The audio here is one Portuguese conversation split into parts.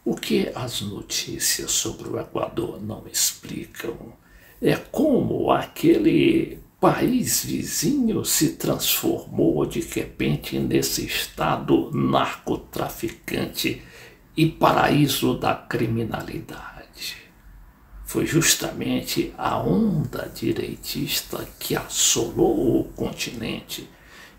O que as notícias sobre o Equador não explicam é como aquele país vizinho se transformou de repente nesse estado narcotraficante e paraíso da criminalidade. Foi justamente a onda direitista que assolou o continente,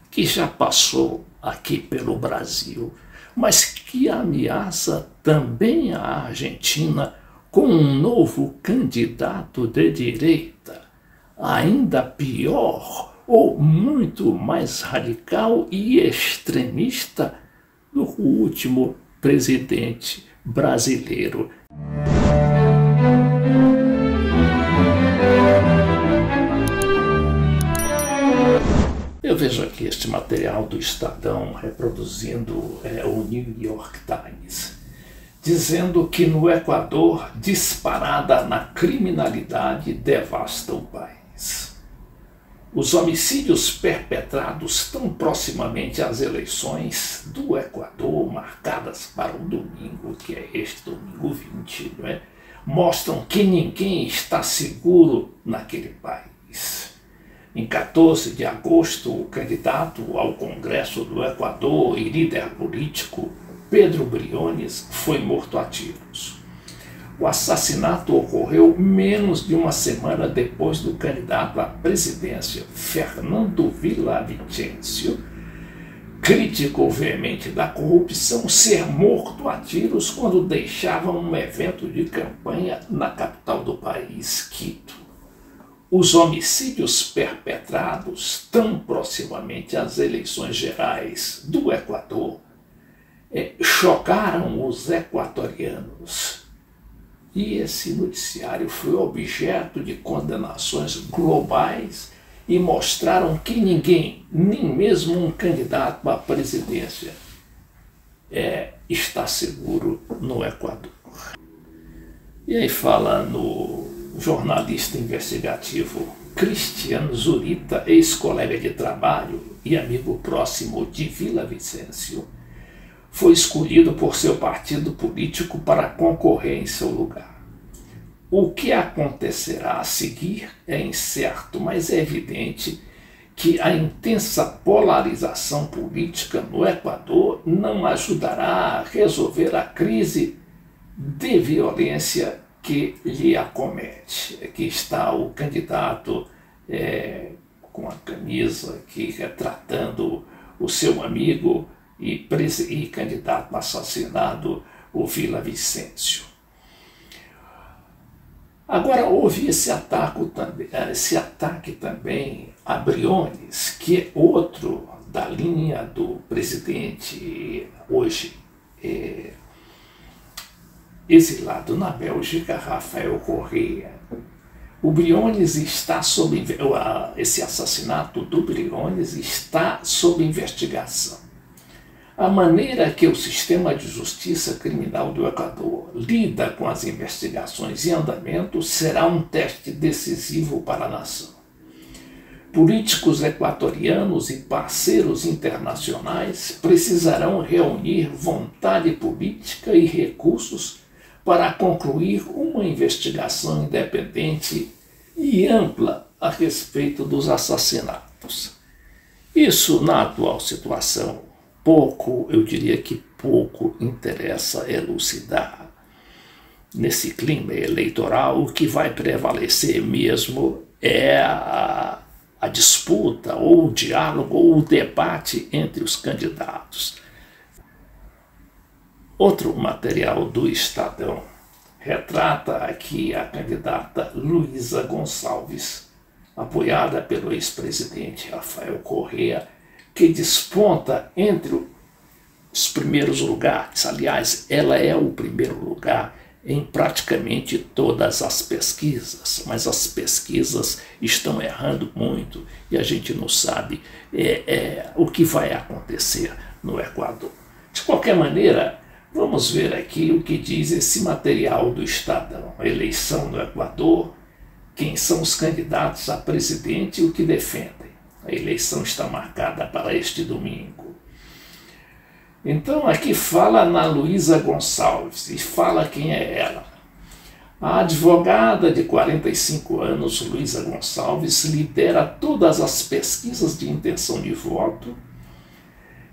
que já passou aqui pelo Brasil, mas que ameaça também a Argentina com um novo candidato de direita, ainda pior ou muito mais radical e extremista do que o último presidente brasileiro. Eu vejo aqui este material do Estadão reproduzindo o New York Times, dizendo que no Equador disparada na criminalidade devasta o país. Os homicídios perpetrados tão proximamente às eleições do Equador, marcadas para o domingo, que é este domingo 20, mostram que ninguém está seguro naquele país. Em 14 de agosto, o candidato ao Congresso do Equador e líder político Pedro Briones foi morto a tiros. O assassinato ocorreu menos de uma semana depois do candidato à presidência, Fernando Villavicencio, crítico veemente da corrupção, ser morto a tiros quando deixava um evento de campanha na capital do país, Quito. Os homicídios perpetrados tão proximamente às eleições gerais do Equador chocaram os equatorianos. E esse noticiário foi objeto de condenações globais e mostraram que ninguém, nem mesmo um candidato à presidência, está seguro no Equador. E aí fala no jornalista investigativo Cristiano Zurita, ex-colega de trabalho e amigo próximo de Villavicencio, foi escolhido por seu partido político para concorrer em seu lugar. O que acontecerá a seguir é incerto, mas é evidente que a intensa polarização política no Equador não ajudará a resolver a crise de violência que lhe acomete. Aqui está o candidato com a camisa aqui retratando o seu amigo e candidato assassinado, o Villavicencio. Agora houve esse ataque também a Briones, que é outro da linha do presidente hoje exilado na Bélgica, Rafael Correa. O Briones está sob esse assassinato do Briones está sob investigação. A maneira que o sistema de justiça criminal do Equador lida com as investigações em andamento será um teste decisivo para a nação. Políticos equatorianos e parceiros internacionais precisarão reunir vontade política e recursos para concluir uma investigação independente e ampla a respeito dos assassinatos. Isso, na atual situação, eu diria que pouco interessa elucidar. Nesse clima eleitoral, o que vai prevalecer mesmo é a disputa, ou o diálogo, ou o debate entre os candidatos. Outro material do Estadão retrata aqui a candidata Luísa Gonçalves, apoiada pelo ex-presidente Rafael Correa, que desponta entre os primeiros lugares. Aliás, ela é o primeiro lugar em praticamente todas as pesquisas, mas as pesquisas estão errando muito e a gente não sabe o que vai acontecer no Equador. De qualquer maneira, vamos ver aqui o que diz esse material do Estadão. A eleição no Equador, quem são os candidatos a presidente e o que defendem. A eleição está marcada para este domingo. Então aqui fala Ana Luísa Gonçalves e fala quem é ela. A advogada de 45 anos, Luísa Gonçalves, lidera todas as pesquisas de intenção de voto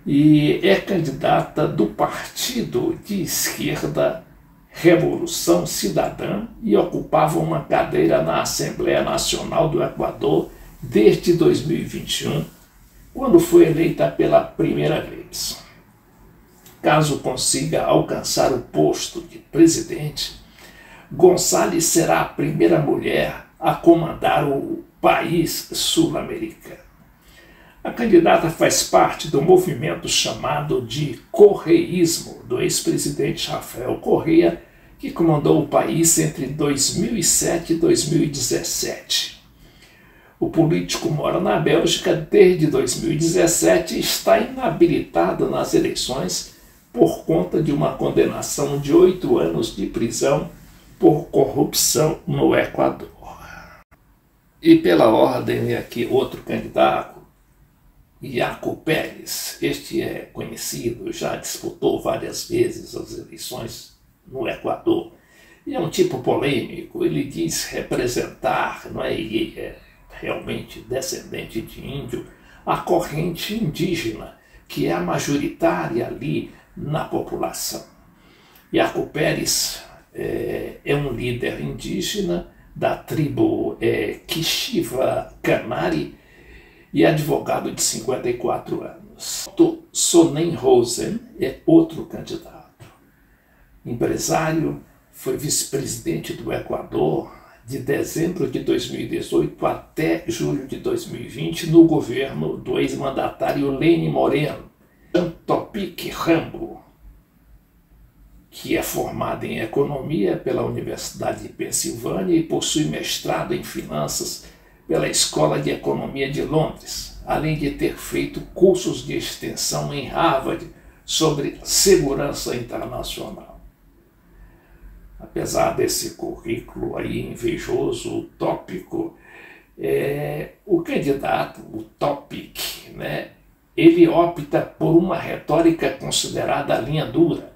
e é candidata do partido de esquerda Revolução Cidadã e ocupava uma cadeira na Assembleia Nacional do Equador desde 2021, quando foi eleita pela primeira vez. Caso consiga alcançar o posto de presidente, Gonçalves será a primeira mulher a comandar o país sul-americano. A candidata faz parte do movimento chamado de correísmo do ex-presidente Rafael Correa, que comandou o país entre 2007 e 2017. O político mora na Bélgica desde 2017 e está inabilitado nas eleições por conta de uma condenação de 8 anos de prisão por corrupção no Equador. E pela ordem aqui outro candidato, Yacu Pérez. Este é conhecido, já disputou várias vezes as eleições no Equador. E é um tipo polêmico, ele diz representar, não é, e é realmente descendente de índio, a corrente indígena, que é a majoritária ali na população. Yacu Pérez é um líder indígena da tribo Quichiva Canari e advogado de 54 anos. Sonen Rosen é outro candidato. Empresário, foi vice-presidente do Equador de dezembro de 2018 até julho de 2020 no governo do ex-mandatário Lenín Moreno. Topic Rambo, que é formado em economia pela Universidade de Pensilvânia e possui mestrado em finanças pela Escola de Economia de Londres, além de ter feito cursos de extensão em Harvard sobre segurança internacional. Apesar desse currículo aí invejoso, utópico, o candidato, o Topic, né, ele opta por uma retórica considerada a linha dura,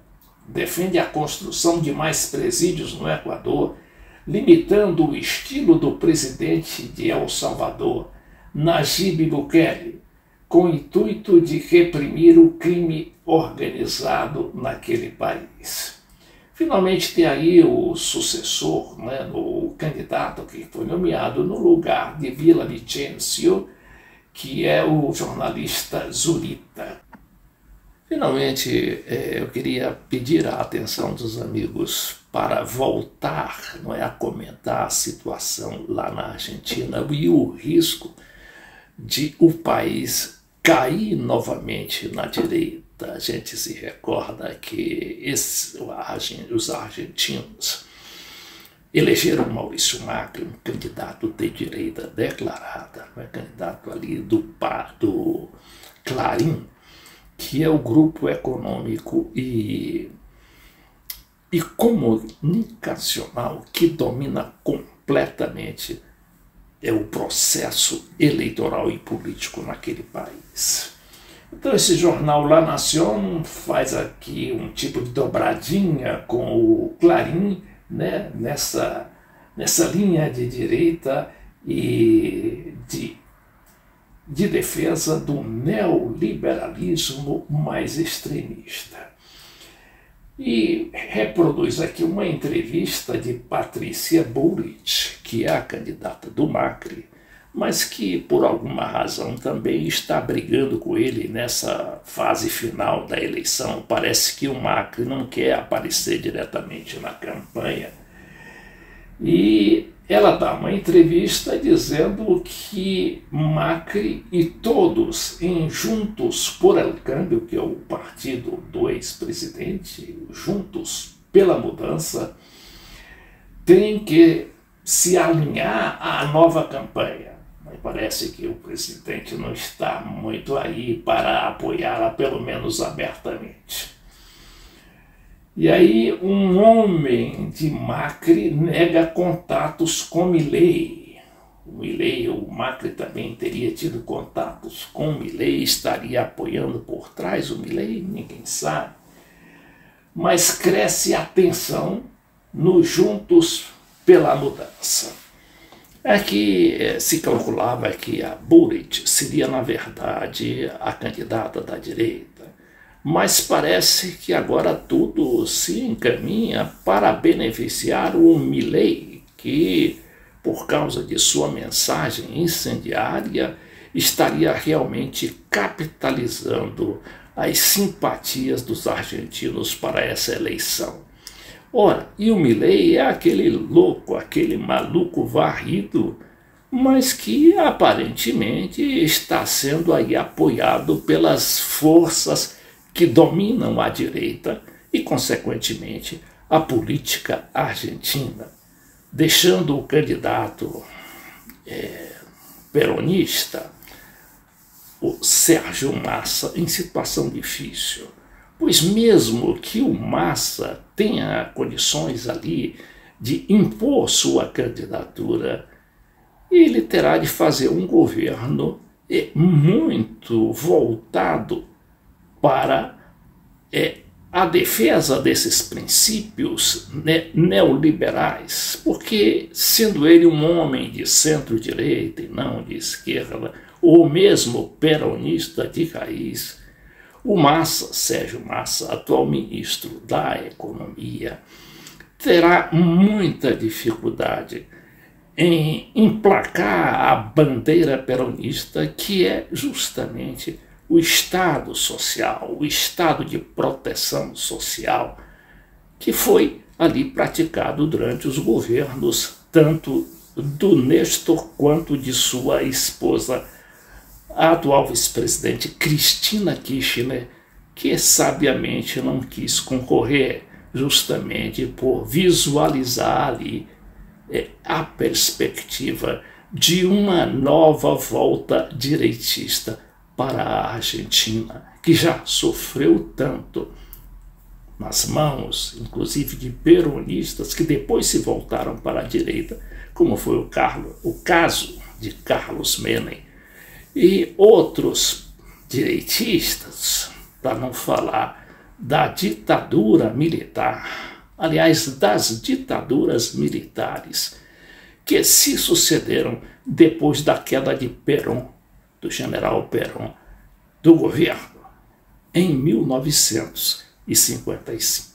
defende a construção de mais presídios no Equador, limitando o estilo do presidente de El Salvador, Nayib Bukele, com o intuito de reprimir o crime organizado naquele país. Finalmente tem aí o sucessor, né, o candidato que foi nomeado no lugar de Villavicencio, que é o jornalista Zurita. Finalmente, eu queria pedir a atenção dos amigos para voltar, não é, a comentar a situação lá na Argentina e o risco de o país cair novamente na direita. A gente se recorda que os argentinos elegeram Maurício Macri, um candidato de direita declarada, um candidato ali do Clarim, que é o grupo econômico e comunicacional que domina completamente o processo eleitoral e político naquele país. Então esse jornal La Nación faz aqui um tipo de dobradinha com o Clarim, né, nessa linha de direita e de defesa do neoliberalismo mais extremista. E reproduz aqui uma entrevista de Patrícia Bullrich, que é a candidata do Macri, mas que por alguma razão também está brigando com ele nessa fase final da eleição. Parece que o Macri não quer aparecer diretamente na campanha. E ela dá uma entrevista dizendo que Macri e todos em Juntos por el Cambio, que é o partido do ex-presidente, Juntos pela Mudança, têm que se alinhar à nova campanha. Mas parece que o presidente não está muito aí para apoiá-la, pelo menos abertamente. E aí um homem de Macri nega contatos com Milei. O o Milei, o Macri também teria tido contatos com o Milei, estaria apoiando por trás o Milei, ninguém sabe. Mas cresce a tensão no Juntos pela Mudança. É que se calculava que a Buric seria, na verdade, a candidata da direita, mas parece que agora tudo se encaminha para beneficiar o Milei, que, por causa de sua mensagem incendiária, estaria realmente capitalizando as simpatias dos argentinos para essa eleição. Ora, e o Milei é aquele louco, aquele maluco varrido, mas que aparentemente está sendo aí apoiado pelas forças que dominam a direita e, consequentemente, a política argentina, deixando o candidato peronista, o Sérgio Massa, em situação difícil. Pois mesmo que o Massa tenha condições ali de impor sua candidatura, ele terá de fazer um governo muito voltado para a defesa desses princípios neoliberais, porque, sendo ele um homem de centro-direita e não de esquerda, ou mesmo peronista de raiz, o Massa, Sérgio Massa, atual ministro da Economia, terá muita dificuldade em emplacar a bandeira peronista, que é justamente o Estado social, o Estado de proteção social, que foi ali praticado durante os governos tanto do Néstor quanto de sua esposa, a atual vice-presidente Cristina Kirchner, que sabiamente não quis concorrer, justamente por visualizar ali a perspectiva de uma nova volta direitista para a Argentina, que já sofreu tanto nas mãos, inclusive de peronistas, que depois se voltaram para a direita, como foi o caso de Carlos Menem, e outros direitistas, para não falar da ditadura militar, aliás, das ditaduras militares que se sucederam depois da queda de Perón, do general Perón, do governo, em 1955.